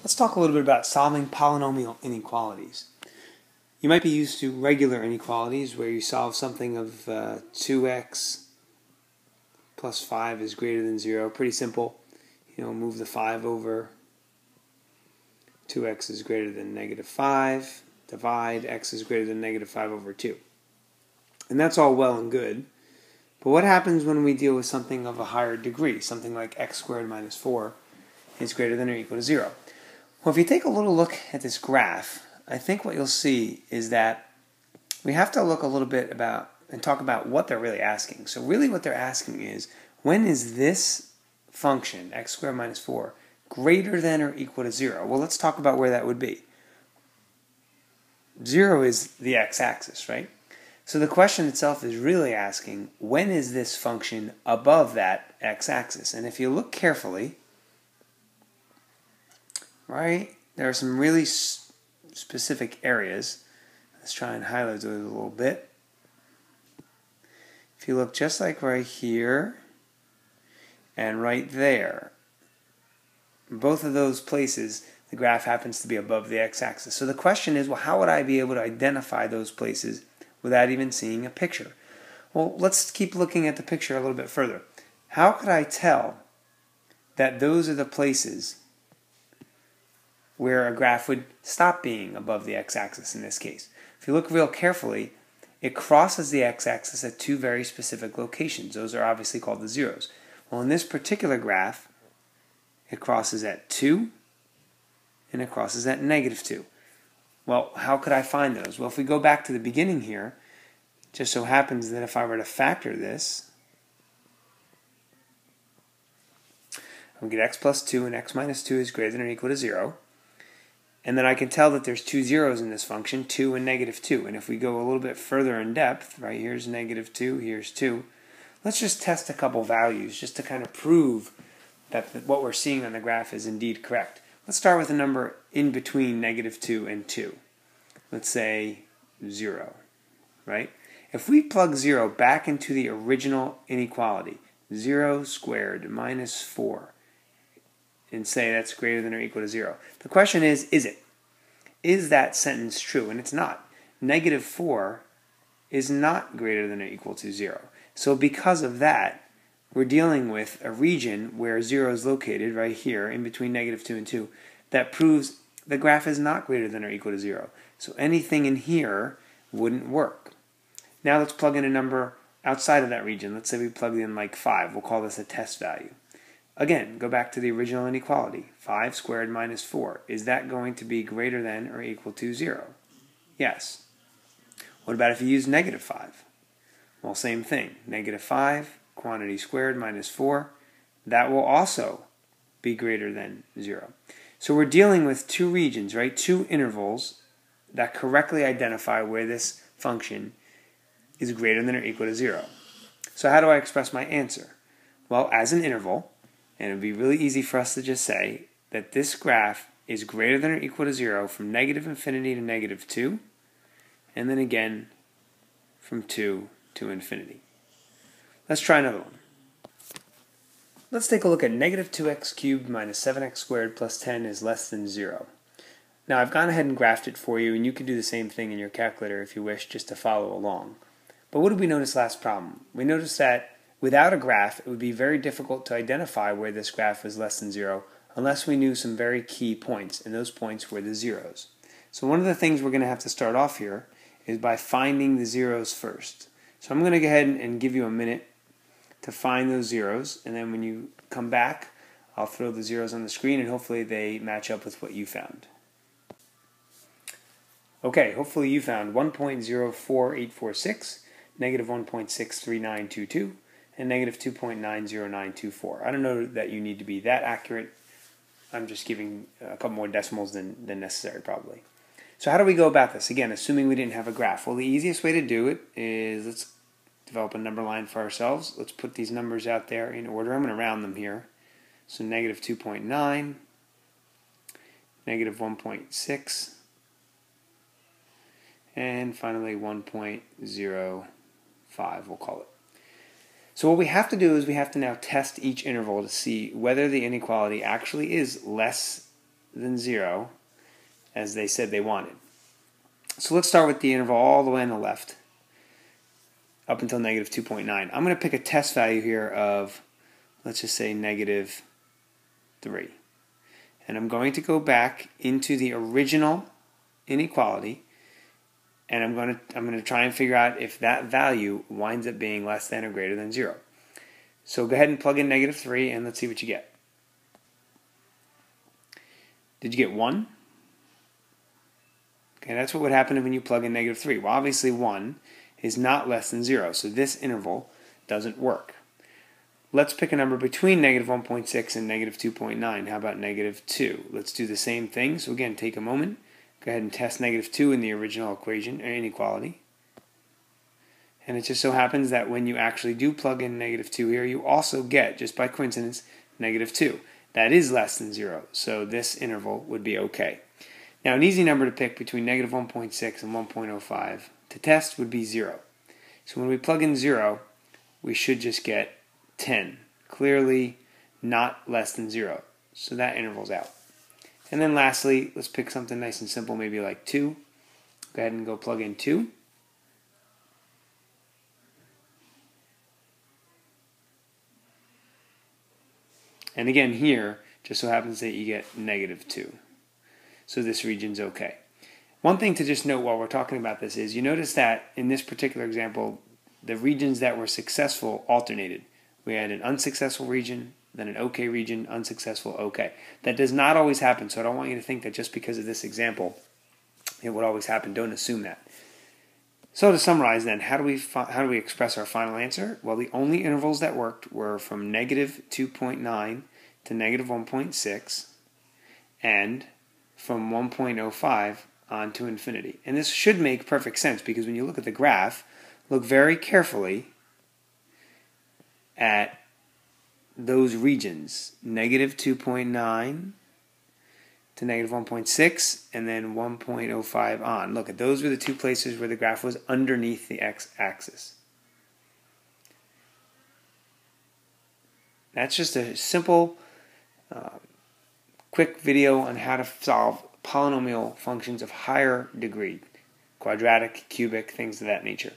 Let's talk a little bit about solving polynomial inequalities. You might be used to regular inequalities where you solve something of 2x plus 5 is greater than 0. Pretty simple. Move the 5 over. 2x is greater than negative 5. Divide x is greater than negative 5 over 2. And that's all well and good. But what happens when we deal with something of a higher degree, something like x squared minus 4 is greater than or equal to 0? Well, if you take a little look at this graph, I think what you'll see is that we have to look a little bit about and talk about what they're really asking. So really what they're asking is, when is this function, x squared minus 4, greater than or equal to 0? Well, let's talk about where that would be. 0 is the x-axis, right? So the question itself is really asking, when is this function above that x-axis? And if you look carefully, right, there are some really specific areas. Let's try and highlight those a little bit. If you look just like right here and right there, both of those places, the graph happens to be above the x-axis. So the question is, well, how would I be able to identify those places without even seeing a picture? Well, let's keep looking at the picture a little bit further. How could I tell that those are the places where a graph would stop being above the x-axis in this case? If you look real carefully, it crosses the x-axis at two very specific locations. Those are obviously called the zeros. Well, in this particular graph, it crosses at 2 and it crosses at negative 2. Well, how could I find those? Well, if we go back to the beginning here, it just so happens that if I were to factor this, I would get x plus 2 and x minus 2 is greater than or equal to 0. And then I can tell that there's two zeros in this function, 2 and negative 2. And if we go a little bit further in depth, right, here's negative 2, here's 2. Let's just test a couple values just to kind of prove that what we're seeing on the graph is indeed correct. Let's start with a number in between negative 2 and 2. Let's say 0, right? If we plug 0 back into the original inequality, 0 squared minus 4, and say that's greater than or equal to 0. The question is it? Is that sentence true? And it's not. Negative 4 is not greater than or equal to 0. So because of that, we're dealing with a region where 0 is located right here in between negative 2 and 2 that proves the graph is not greater than or equal to 0. So anything in here wouldn't work. Now let's plug in a number outside of that region. Let's say we plug in like 5. We'll call this a test value. Again, go back to the original inequality. 5 squared minus 4. Is that going to be greater than or equal to 0? Yes. What about if you use negative 5? Well, same thing. Negative 5, quantity squared minus 4. That will also be greater than 0. So we're dealing with two regions, right? Two intervals that correctly identify where this function is greater than or equal to 0. So how do I express my answer? Well, as an interval, and it would be really easy for us to just say that this graph is greater than or equal to 0 from negative infinity to negative 2, and then again from 2 to infinity. Let's try another one. Let's take a look at negative 2x cubed minus 7x squared plus 10 is less than 0. Now I've gone ahead and graphed it for you, and you can do the same thing in your calculator if you wish, just to follow along. But what did we notice last problem? We noticed that without a graph, it would be very difficult to identify where this graph was less than 0 unless we knew some very key points, and those points were the zeros. So one of the things we're going to have to start off here is by finding the zeros first. So I'm going to go ahead and give you a minute to find those zeros, and then when you come back, I'll throw the zeros on the screen, and hopefully they match up with what you found. Okay, hopefully you found 1.04846, negative 1.63922, and negative 2.90924. I don't know that you need to be that accurate. I'm just giving a couple more decimals than necessary, probably. So how do we go about this? Again, assuming we didn't have a graph. Well, the easiest way to do it is let's develop a number line for ourselves. Let's put these numbers out there in order. I'm going to round them here. So negative 2.9, negative 1.6, and finally 1.05, we'll call it. So what we have to do is we have to now test each interval to see whether the inequality actually is less than 0 as they said they wanted. So let's start with the interval all the way on the left up until negative 2.9. I'm going to pick a test value here of, let's just say, negative 3. And I'm going to go back into the original inequality, and I'm going to try and figure out if that value winds up being less than or greater than 0. So go ahead and plug in negative 3, and let's see what you get. Did you get 1? Okay, that's what would happen when you plug in negative 3. Well, obviously 1 is not less than 0, so this interval doesn't work. Let's pick a number between negative 1.6 and negative 2.9. How about negative 2? Let's do the same thing. So again, take a moment. Go ahead and test negative 2 in the original equation, or inequality. And it just so happens that when you actually do plug in negative 2 here, you also get, just by coincidence, negative 2. That is less than 0, so this interval would be okay. Now, an easy number to pick between negative 1.6 and 1.05 to test would be 0. So when we plug in 0, we should just get 10. Clearly not less than 0. So that interval's out. And then lastly, let's pick something nice and simple, maybe like 2. Go ahead and go plug in 2. And again here, just so happens that you get negative 2. So this region's okay. One thing to just note while we're talking about this is you notice that in this particular example, the regions that were successful alternated. We had an unsuccessful region, then an okay region, unsuccessful, okay. That does not always happen, so I don't want you to think that just because of this example it would always happen. Don't assume that. So to summarize then, how do we express our final answer? Well, the only intervals that worked were from negative 2.9 to negative 1.6 and from 1.05 on to infinity. And this should make perfect sense because when you look at the graph, look very carefully at those regions, negative 2.9 to negative 1.6 and then 1.05 on. Look, those were the two places where the graph was underneath the x-axis. That's just a simple, quick video on how to solve polynomial functions of higher degree, quadratic, cubic, things of that nature.